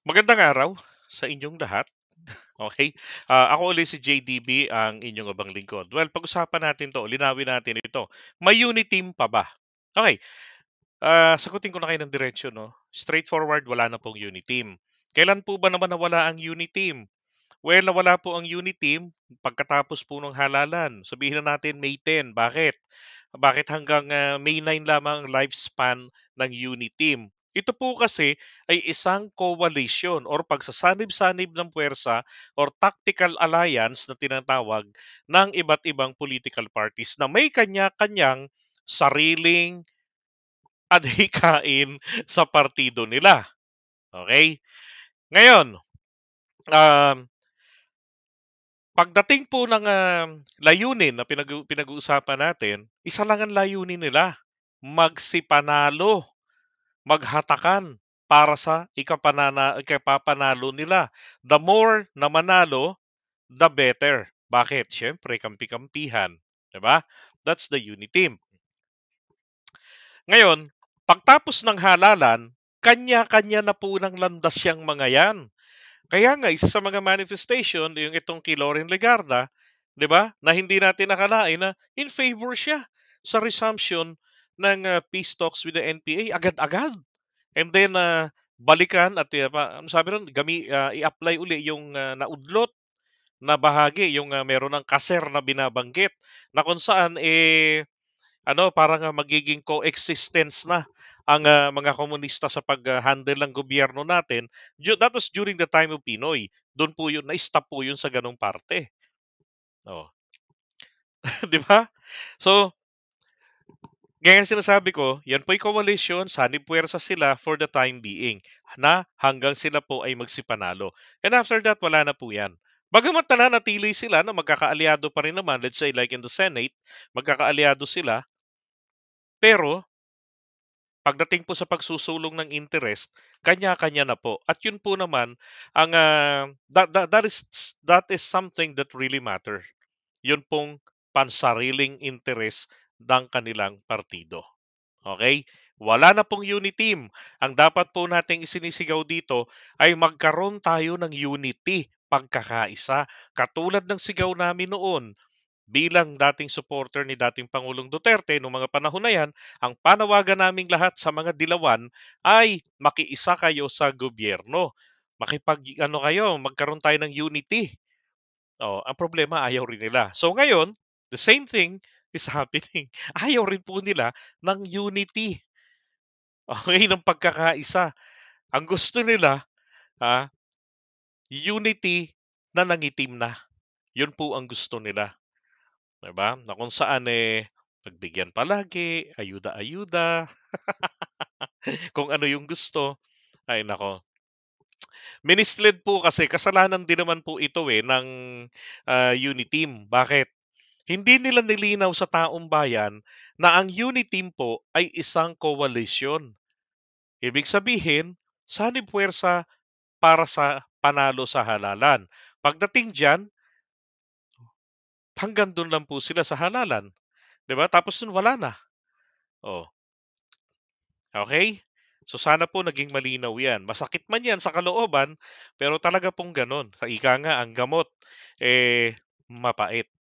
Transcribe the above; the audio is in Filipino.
Magandang araw sa inyong lahat. Okay. Ako ulit si JDB, ang inyong abang lingkod. Well, pag-usapan natin 'to, linawin natin ito. May uniteam pa ba? Okay. Sagutin ko na kayo ng diretso 'no. Straightforward, wala na pong uniteam. Kailan po ba naman nawala ang uniteam? Well, nawala po ang uniteam pagkatapos po ng halalan. Sabihin na natin May 10. Bakit? Bakit hanggang May 9 lamang ang lifespan ng uniteam? Ito po kasi ay isang coalition or pagsasanib-sanib ng puwersa or tactical alliance na tinatawag ng iba't ibang political parties na may kanya-kanyang sariling adhikain sa partido nila. Okay. Ngayon, um, pagdating po ng layunin na pinag-uusapan natin, isa lang ang layunin nila, magsipanalo, maghatakan para sa ikapapanalo nila. The more na manalo, the better. Bakit? Siyempre, kampi-kampihan. 'Di ba? That's the unity team. Ngayon, pagtapos ng halalan, kanya-kanya na po ng landas yang mga yan. Kaya nga, isa sa mga manifestation, yung itong kay Loren Legarda, 'di ba? Na hindi natin nakalain na in favor siya sa resumption ng peace talks with the NPA agad-agad. And then balikan at ano sabi nun, i-apply uli yung naudlot na bahagi, yung meron ng kaser na binabanggit na kung saan parang magiging coexistence na ang mga komunista sa pag-handle ng gobyerno natin. That was during the time of Pinoy. Doon po yun, na-stop po yun sa ganong parte. Oh, 'di ba? So, gaya ng sinasabi ko, yan po'y coalition, sanib puwersa sila for the time being na hanggang sila po ay magsipanalo. And after that, wala na po yan. Bagamat nananatili sila na magkakaalyado pa rin naman, let's say like in the Senate, magkakaalyado sila, pero pagdating po sa pagsusulong ng interest, kanya-kanya na po. At yun po naman ang that is something that really matter. Yun pong pansariling interest ng kanilang partido. Okay? Wala na pong unity team. Ang dapat po nating isinisigaw dito ay magkaroon tayo ng unity, pagkakaisa. Katulad ng sigaw namin noon, bilang dating supporter ni dating Pangulong Duterte noong mga panahon na yan, ang panawagan naming lahat sa mga dilawan ay makiisa kayo sa gobyerno. Ano kayo, magkaroon tayo ng unity. Oh, ang problema ayaw rin nila. So ngayon, the same thing is happening. Ayaw rin po nila ng unity. Okay, ng pagkakaisa. Ang gusto nila, ah, unity na nangitim na. Yun po ang gusto nila. 'Di ba? Na kung saan, pagbigyan palagi, ayuda-ayuda, kung ano yung gusto. Ay nako, minislead po kasi kasalanan din naman po ito, ng, Uniteam. Bakit? Hindi nila nilinaw sa taong bayan na ang Uniteam po ay isang coalition. Ibig sabihin, sanib puwersa para sa panalo sa halalan. Pagdating diyan, hanggang dun lang po sila sa halalan, 'di ba? Tapos nun wala na. Oh. Okay. So sana po naging malinaw 'yan. Masakit man 'yan sa kalooban, pero talaga pong gano'n. Sa ika nga, ang gamot, mapait.